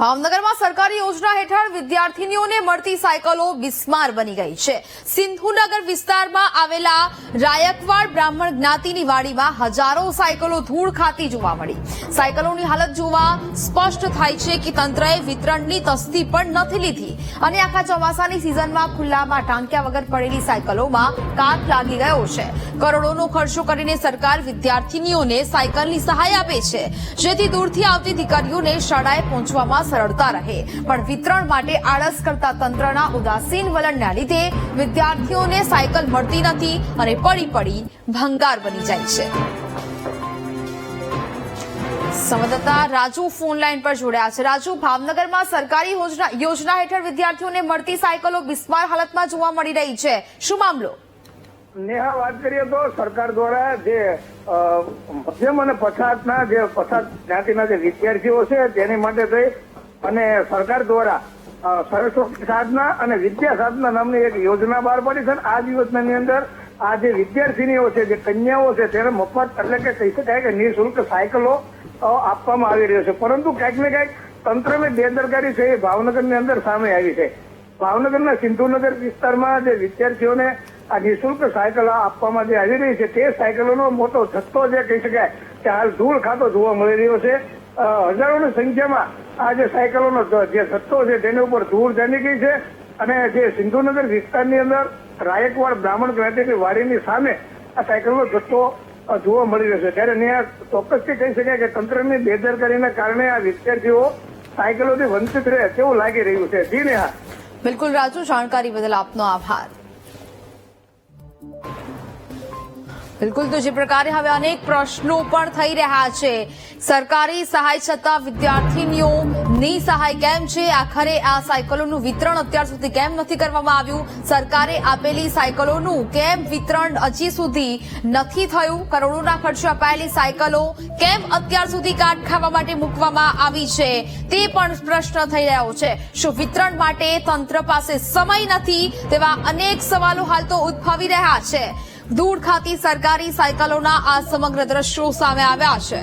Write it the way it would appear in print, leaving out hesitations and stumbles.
ભાવનગરમાં સરકારી યોજના હેઠળ વિદ્યાર્થીનીઓને મળતી સાયકલો બિસ્માર બની ગઈ છે। સિંધુનગર વિસ્તારમાં આવેલા રાયકવાડ બ્રાહ્મણ જ્ઞાતિની વાડીમાં હજારો સાયકલો ધૂળ ખાતી જોવા મળી। સાયકલોની હાલત જોવા સ્પષ્ટ થાય છે કે તંત્રએ વિતરણની તસ્દી પણ નથી લીધી અને આખા ચોમાસાની સિઝનમાં ખુલ્લામાં ટાંક્યા વગર પડેલી સાયકલોમાં કાટ લાગી ગયો છે। કરોડોનો ખર્ચો કરીને સરકાર વિદ્યાર્થીનીઓને સાયકલની સહાય આપે છે, જેથી દૂરથી આવતી દીકરીઓને શાળાએ પહોંચવામાં સરળતા રહે, પણ વિતરણ માટે આળસ કરતા તંત્રના ઉદાસીન વલણના લીધે વિદ્યાર્થીઓને સાયકલ મળતી નથી અને પડી પડી ભંગાર બની જાય છે। સંવાદદાતા રાજુ ફોન લાઈન પર જોડાયા છે। રાજુ, ભાવનગરમાં સરકારી યોજના હેઠળ વિદ્યાર્થીઓને મળતી સાયકલો બિસ્માર હાલતમાં જોવા મળી રહી છે, શું મામલો? નેહા, વાત કરીએ તો સરકાર દ્વારા જે મધ્યમ અને પછાત જ્ઞાતિના જે વિદ્યાર્થીઓ છે તેની માટે થઈ અને સરકાર દ્વારા સરસ્વતી સાધના અને વિદ્યા સાધના નામની એક યોજના બહાર પાડી છે। આ યોજનાની અંદર આ જે વિદ્યાર્થીનીઓ છે, જે કન્યાઓ છે, તેને મફત એટલે કે કહી શકાય કે નિઃશુલ્ક સાયકલો આપવામાં આવી રહ્યો છે, પરંતુ ક્યાંક ને ક્યાંક તંત્રની બેદરકારી છે એ ભાવનગરની અંદર સામે આવી છે। ભાવનગરના સિંધુનગર વિસ્તારમાં જે વિદ્યાર્થીઓને આ નિઃશુલ્ક સાયકલ આપવામાં જે આવી રહી છે તે સાયકલોનો મોટો જથ્થો જે કહી શકાય કે હાલ ધૂળ ખાતો જોવા મળી રહ્યો છે। હજારોની સંખ્યામાં આ જે સાયકલોનો જે જથ્થો છે તેની ઉપર ધૂળ જામી ગઈ છે અને જે સિંધુનગર વિસ્તારની અંદર રાયકવાડ બ્રાહ્મણ જ્ઞાતિની વાડીની સામે આ સાયકલનો જથ્થો જોવા મળી રહ્યો છે। ત્યારે ત્યાં ચોક્કસથી કહી શકાય કે તંત્રની બેદરકારીના કારણે આ વિદ્યાર્થીઓ સાયકલોથી વંચિત રહે તેવું લાગી રહ્યું છે। જી નેહા। બિલકુલ રાજુ, જાણકારી બદલ આપનો આભાર। બિલકુલ, તો જે પ્રકારે હવે અનેક પ્રશ્નો પણ થઈ રહ્યા છે, સરકારી સહાય છતાં વિદ્યાર્થીનીઓની સહાય કેમ છે? આખરે આ સાયકલોનું વિતરણ અત્યાર સુધી કેમ નથી કરવામાં આવ્યું? સરકારે આપેલી સાયકલોનું કેમ વિતરણ હજી સુધી નથી થયું? કરોડોના ખર્ચે અપાયેલી સાયકલો કેમ અત્યાર સુધી કાટ ખાવા માટે મૂકવામાં આવી છે તે પણ પ્રશ્ન થઈ રહ્યો છે। શું વિતરણ માટે તંત્ર પાસે સમય નથી? તેવા અનેક સવાલો હાલ તો ઉદ્ભવી રહ્યા છે। ધૂળ ખાતી સરકારી સાયકલોના આ સમગ્ર દ્રશ્યો સામે આવ્યા છે।